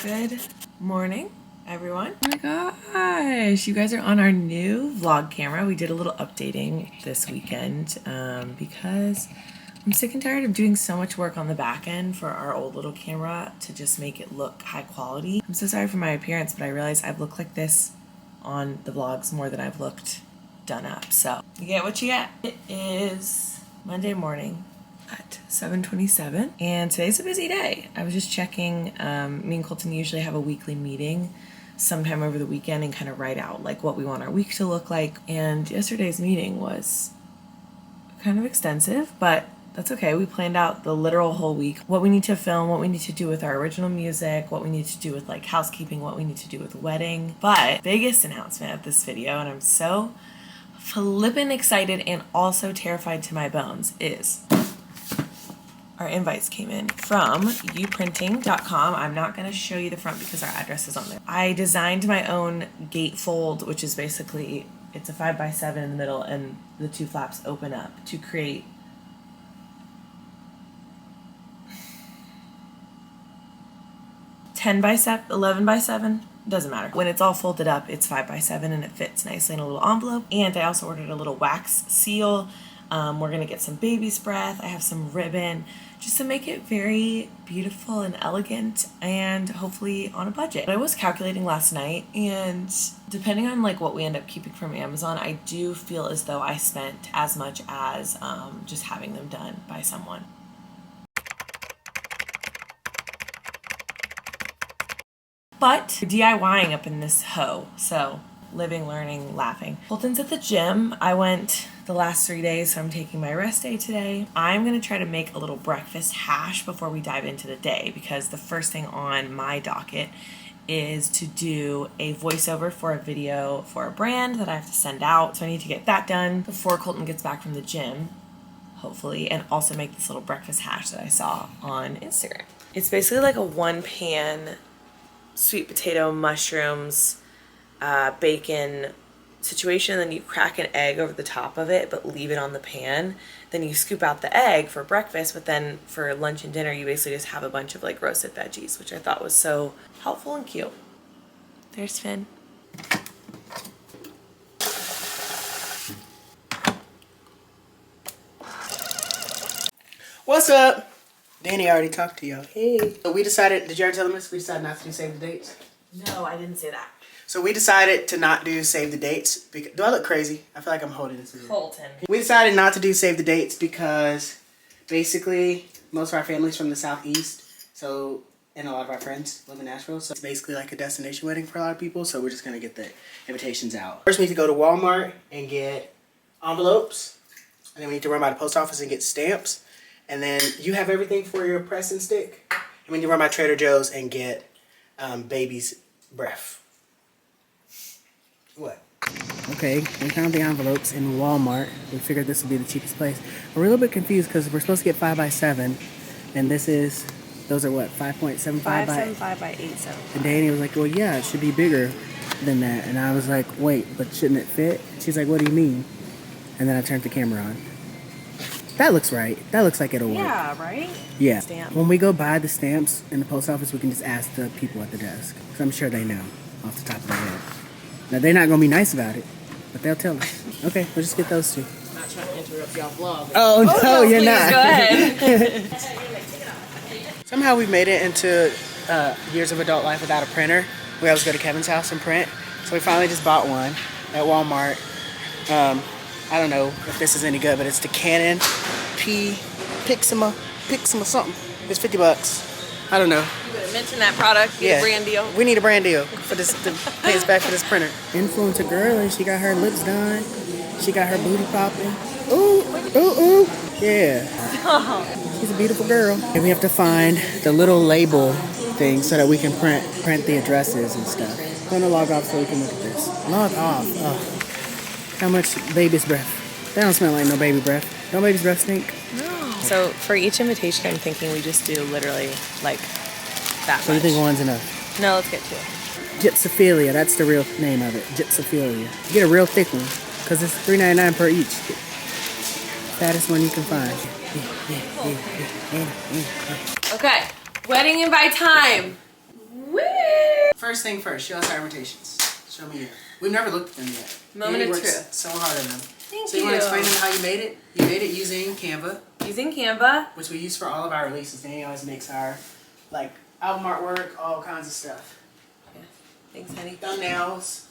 Good morning, everyone. Oh my gosh, you guys are on our new vlog camera. We did a little updating this weekend because I'm sick and tired of doing so much work on the back end for our old little camera to just make it look high quality. I'm so sorry for my appearance, but I realized I've looked like this on the vlogs more than I've looked done up. So you get what you get. It is Monday morning at 7:27 and today's a busy day. I was just checking, me and Colton usually have a weekly meeting sometime over the weekend and kind of write out like what we want our week to look like, and yesterday's meeting was kind of extensive, but that's okay. We planned out the literal whole week, what we need to film, what we need to do with our original music, what we need to do with like housekeeping, what we need to do with the wedding. But biggest announcement of this video, and I'm so flippin' excited and also terrified to my bones, is our invites came in from uprinting.com. I'm not going to show you the front because our address is on there. I designed my own gatefold, which is basically, it's a 5x7 in the middle and the two flaps open up to create (10 by 7, 11 by 7, doesn't matter. When it's all folded up, it's 5x7 and it fits nicely in a little envelope. And I also ordered a little wax seal. We're gonna get some baby's breath. I have some ribbon just to make it very beautiful and elegant and hopefully on a budget. I was calculating last night, and depending on like what we end up keeping from Amazon, I do feel as though I spent as much as just having them done by someone. But DIYing up in this hoe, so living, learning, laughing. Colton's at the gym. I went the last 3 days, so I'm taking my rest day today. I'm gonna try to make a little breakfast hash before we dive into the day, because the first thing on my docket is to do a voiceover for a video for a brand that I have to send out. So I need to get that done before Colton gets back from the gym, hopefully, and also make this little breakfast hash that I saw on Instagram. It's basically like a one pan sweet potato, mushrooms, bacon situation. Then you crack an egg over the top of it, but leave it on the pan. Then you scoop out the egg for breakfast, but then for lunch and dinner, you basically just have a bunch of like roasted veggies, which I thought was so helpful and cute. There's Finn. What's up? Danny already talked to y'all. Hey. So we decided, did you already tell them this? We decided not to do save the dates. No, I didn't say that. So we decided to not do save the dates. Because, do I look crazy? I feel like I'm holding this. Colton. We decided not to do save the dates because basically most of our family's from the southeast. So, and a lot of our friends live in Nashville. So it's basically like a destination wedding for a lot of people. So we're just going to get the invitations out. First we need to go to Walmart and get envelopes. And then we need to run by the post office and get stamps. And then you have everything for your press and stick. And we need to run by Trader Joe's and get baby's breath. What? Okay, we found the envelopes in Walmart. We figured this would be the cheapest place. We're a little bit confused because we're supposed to get 5x7. And this is, those are what, 5.75 by 5.75 by 8.7. And Danny was like, well, yeah, it should be bigger than that. And I was like, wait, but shouldn't it fit? She's like, what do you mean? And then I turned the camera on. That looks right. That looks like it'll work. Yeah, right? Yeah. Stamp. When we go buy the stamps in the post office, we can just ask the people at the desk. Because I'm sure they know off the top of their head. Now, they're not going to be nice about it, but they'll tell us. Okay, we'll just get those two. I'm not trying to interrupt y'all vlog. Oh, no, you're please, not. Go ahead. Somehow we've made it into years of adult life without a printer. We always go to Kevin's house and print. So we finally just bought one at Walmart. I don't know if this is any good, but it's the Canon Pixma something. It's $50. I don't know. You would have mentioned that product. Get a brand deal. We need a brand deal for this to pay us back for this printer. Influencer girl, and she got her lips done. She got her booty popping. Ooh, ooh, ooh. Yeah. She's a beautiful girl. And we have to find the little label thing so that we can print the addresses and stuff. I'm gonna log off so we can look at this. Log off. Oh. How much baby's breath? That don't smell like no baby breath. Don't baby's breath stink? No. So for each invitation, I'm thinking we just do literally like that So much. you think one's enough? No, let's get to it. Gypsophilia, that's the real name of it. Gypsophilia. You get a real thick one, because it's $3.99 per each. Fattest one you can find. Okay, wedding invite time. Woo! First thing first, show us our invitations. Show me. We've never looked at them yet. Moment of truth. So hard on them. Thank so you want to explain to them how you made it? You made it using Canva. Using Canva. Which we use for all of our releases. Danny always makes our, like, album artwork, all kinds of stuff. Yeah. Thanks, honey. Thumbnails.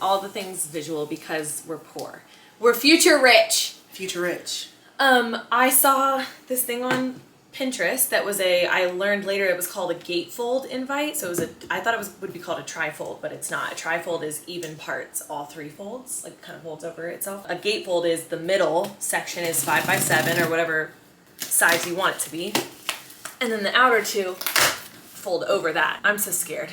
All the things visual because we're poor. We're future rich. Future rich. I saw this thing on Pinterest that was I learned later it was called a gatefold invite. So it was I thought it would be called a trifold, but it's not. A trifold is even parts, all three folds, like kind of folds over itself. A gatefold is the middle section is 5 by 7 or whatever size you want it to be. And then the outer two fold over that. I'm so scared.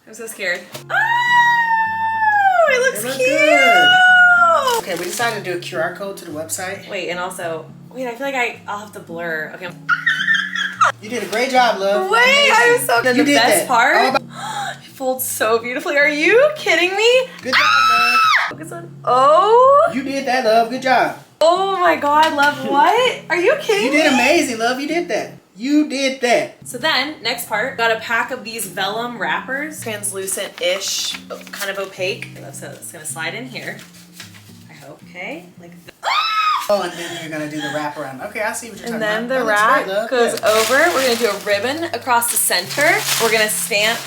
I'm so scared. Oh, it looks cute. Good. Okay, we decided to do a QR code to the website. Wait, and also, wait, I feel like I'll have to blur. Okay. You did a great job, love. Wait, I was so good. The best part, it folds so beautifully. Are you kidding me? Good job, love. Focus on. Oh. You did that, love. Good job. Oh my God, love. What? Are you kidding me? You did amazing, love. You did that. You did that. So then, next part, got a pack of these vellum wrappers, translucent-ish, kind of opaque. So it's gonna slide in here. I hope. Okay, like. Oh, and then you're gonna do the wrap around. Okay, I see what you're talking about. And then the wrap goes over. We're gonna do a ribbon across the center. We're gonna stamp.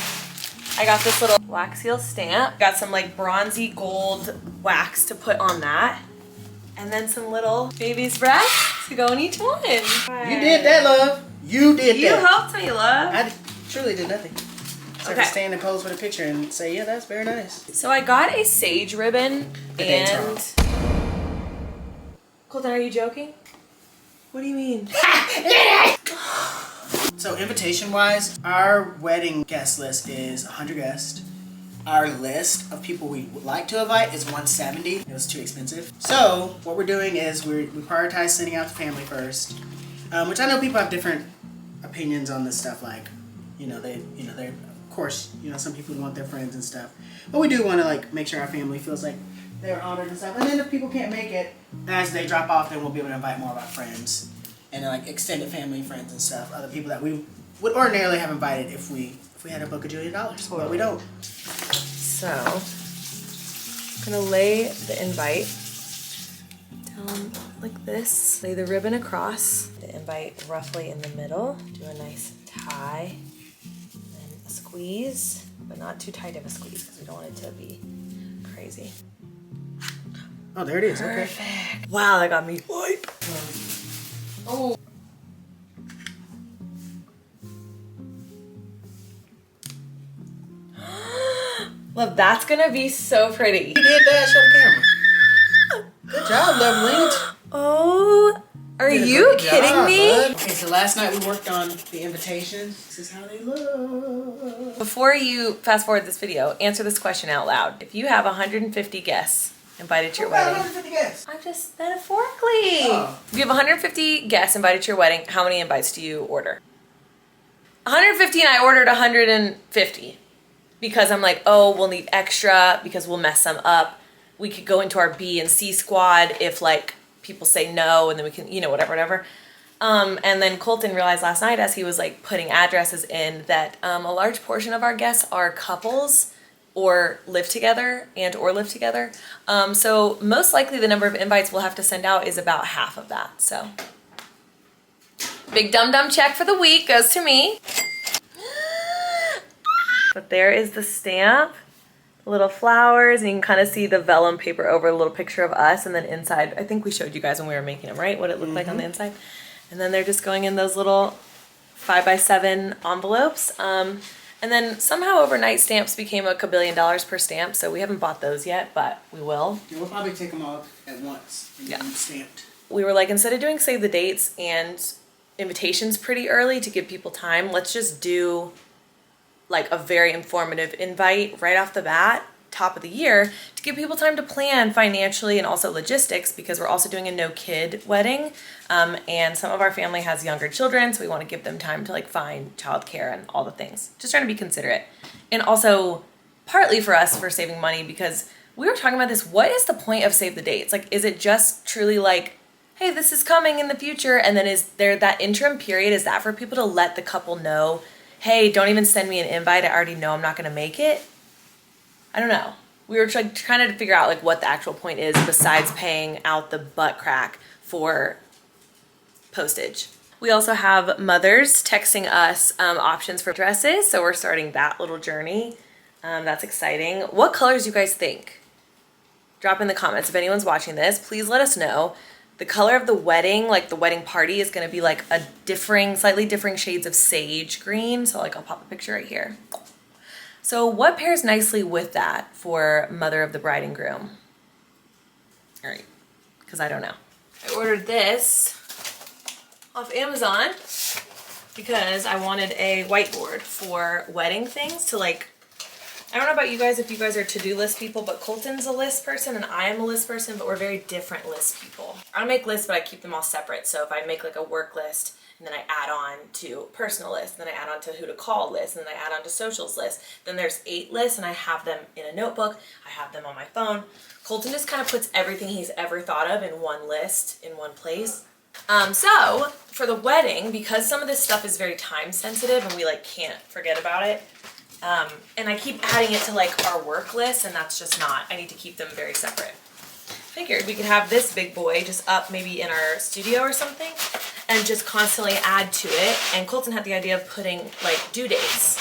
I got this little wax seal stamp. Got some like bronzy gold wax to put on that. And then some little baby's breath to go in each one. You did that, love. You did that. You helped me, love. I truly did nothing. So I can stand and pose with a picture and say, yeah, that's very nice. So I got a sage ribbon and... Colton, are you joking? What do you mean? So invitation-wise, our wedding guest list is 100 guests. Our list of people we would like to invite is 170. It was too expensive. So what we're doing is we prioritize sending out to family first, which I know people have different opinions on this stuff. Like, they're of course, some people want their friends and stuff, but we do want to like make sure our family feels like they're honored and stuff. And then if people can't make it, as they drop off, then we'll be able to invite more of our friends and like extended family friends and stuff. Other people that we would ordinarily have invited if we had a book $1 jillion, but we don't. So, I'm gonna lay the invite down like this. Lay the ribbon across. The invite roughly in the middle. Do a nice tie. And then a squeeze, but not too tight of a squeeze because we don't want it to be crazy. Oh, there it is. Perfect. Okay. Wow, that got me hype. Oh. Love, that's gonna be so pretty. You did that. Show the camera. Good job, lovely. Oh, are you kidding me? Bud. Okay, so last night we worked on the invitations. This is how they look. Before you fast forward this video, answer this question out loud. If you have 150 guests invited to your wedding. 150 guests? I'm just metaphorically. Oh. If you have 150 guests invited to your wedding, how many invites do you order? 150 and I ordered 150. Because I'm like, oh, we'll need extra because we'll mess them up. We could go into our B and C squad if like people say no, and then we can, whatever. And then Colton realized last night as he was like putting addresses in that a large portion of our guests are couples or live together. So most likely the number of invites we'll have to send out is about half of that. So big dum-dum check for the week goes to me. But there is the stamp, the little flowers, and you can kind of see the vellum paper over a little picture of us, and then inside, I think we showed you guys when we were making them, right? What it looked like on the inside. And then they're just going in those little 5 by 7 envelopes. And then somehow overnight stamps became $1 billion per stamp, so we haven't bought those yet, but we will. Yeah, we'll probably take them all at once and get them stamped. We were like, instead of doing save the dates and invitations pretty early to give people time, let's just do like a very informative invite right off the bat, top of the year, to give people time to plan financially and also logistics, because we're also doing a no-kid wedding, and some of our family has younger children, so we want to give them time to like find childcare and all the things. Just trying to be considerate. And also partly for us for saving money, because we were talking about this, what is the point of save the dates? Like, is it just truly like, hey, this is coming in the future, and then is there that interim period, is that for people to let the couple know, hey, don't even send me an invite, I already know I'm not gonna make it. I don't know. We were trying to figure out like what the actual point is besides paying out the butt crack for postage. We also have mothers texting us options for dresses, so we're starting that little journey. That's exciting. What colors do you guys think? Drop in the comments if anyone's watching this. Please let us know. The color of the wedding, like the wedding party, is gonna be like a slightly differing shades of sage green. So like I'll pop a picture right here. So what pairs nicely with that for mother of the bride and groom? All right, because I don't know. I ordered this off Amazon because I wanted a whiteboard for wedding things to like, I don't know about you guys if you guys are to-do list people, but Colton's a list person and I am a list person, but we're very different list people. I make lists, but I keep them all separate. So if I make like a work list and then I add on to personal list, then I add on to who to call list, and then I add on to socials list, then there's 8 lists and I have them in a notebook. I have them on my phone. Colton just kind of puts everything he's ever thought of in one list in one place. So for the wedding, because some of this stuff is very time sensitive and we like can't forget about it, and I keep adding it to like our work list, and that's just not, I need to keep them very separate. Figured we could have this big boy just up maybe in our studio or something and just constantly add to it. And Colton had the idea of putting like due dates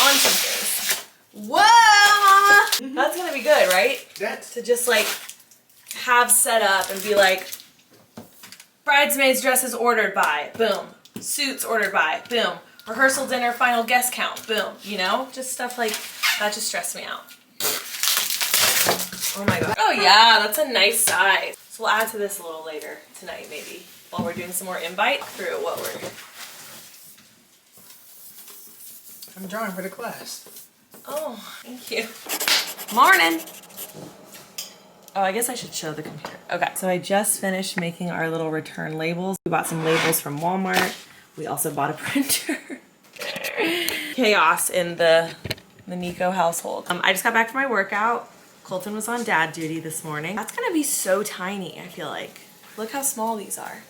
on some things. Whoa, mama! That's gonna be good, right? To just like have set up and be like, bridesmaids dresses ordered by, boom. Suits ordered by, boom. Rehearsal dinner, final guest count, boom. You know, just stuff like that just stressed me out. Oh my god. Oh yeah, that's a nice size. So we'll add to this a little later tonight maybe, while we're doing some more invite through what we're... I'm drawing for the class. Oh, thank you. Morning. Oh, I guess I should show the computer. Okay, so I just finished making our little return labels. We bought some labels from Walmart. We also bought a printer. Chaos in the Nico household. I just got back from my workout. Colton was on dad duty this morning. That's gonna be so tiny, I feel like. Look how small these are.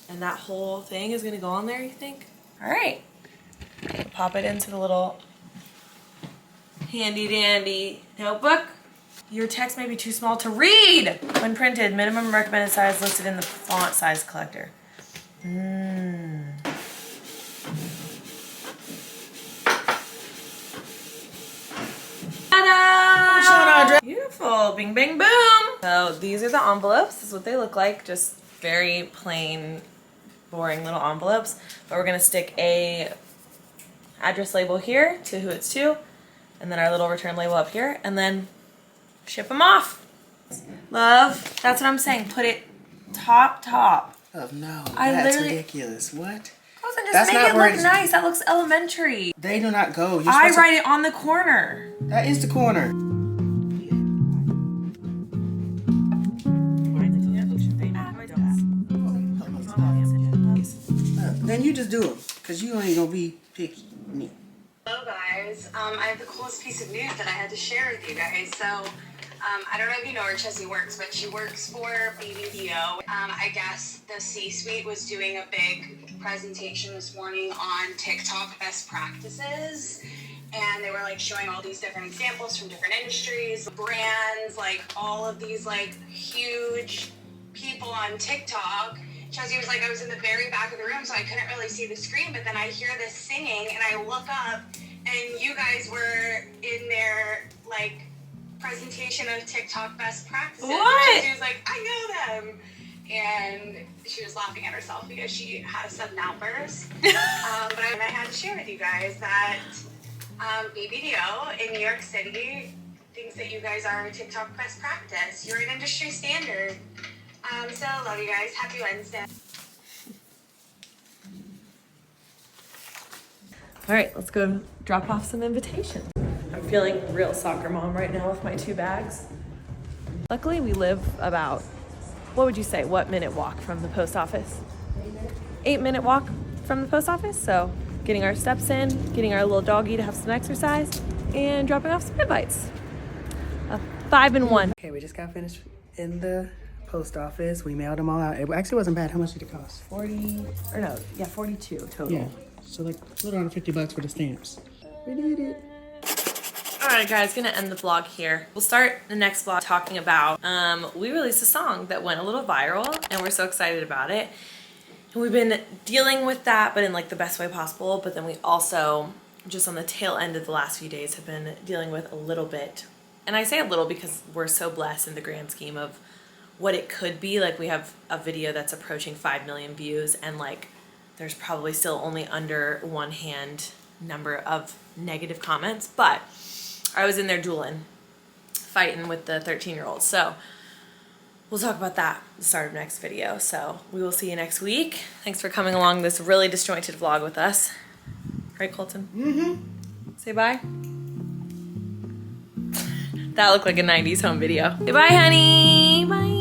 And that whole thing is gonna go on there, you think? All right, pop it into the little handy dandy notebook. Your text may be too small to read when printed. Minimum recommended size listed in the font size collector. Ta-da! Beautiful, bing, bing, boom. So these are the envelopes. This is what they look like. Just very plain, boring little envelopes. But we're gonna stick a address label here to who it's to, and then our little return label up here, and then ship them off. Love, that's what I'm saying. Put it top. Oh no, I that's literally, ridiculous. What? Colton, just That's make not it where look it's... nice. That looks elementary. They do not go. I write it on the corner. That is the corner. Then you just do them, because you ain't gonna be picky. Me. Hello guys, I have the coolest piece of news that I had to share with you guys. So, I don't know if you know where Chessie works, but she works for BBDO. I guess the C-suite was doing a big presentation this morning on TikTok best practices. And they were like showing all these different examples from different industries, brands, like all of these like huge people on TikTok. Chessie was like, I was in the very back of the room, so I couldn't really see the screen, but then I hear this singing and I look up and you guys were in their like presentation of TikTok best practices. What? And she was like, I know them. And she was laughing at herself because she had a sudden outburst. But I had to share with you guys that BBDO in New York City thinks that you guys are a TikTok best practice. You're an industry standard. So love you guys. Happy Wednesday. All right, let's go drop off some invitations. I'm feeling real soccer mom right now with my 2 bags. Luckily, we live about, what would you say, what minute walk from the post office? 8-minute walk from the post office. So getting our steps in, getting our little doggy to have some exercise, and dropping off some invites. 5 in 1. Okay, we just got finished in the post office. We mailed them all out. It actually wasn't bad. How much did it cost? 42 total. Yeah. So like a little under $50 for the stamps. We did it. Alright guys, gonna end the vlog here. We'll start the next vlog talking about, we released a song that went a little viral and we're so excited about it. And we've been dealing with that, but in like the best way possible. But then we also, just on the tail end of the last few days, have been dealing with a little bit. And I say a little because we're so blessed in the grand scheme of what it could be. Like we have a video that's approaching 5 million views and like there's probably still only under one hand number of negative comments, but I was in there dueling, fighting with the 13-year-old. So we'll talk about that at the start of next video. So we will see you next week. Thanks for coming along this really disjointed vlog with us. Right, Colton? Mm-hmm. Say bye. That looked like a 90s home video. Say bye, honey. Bye.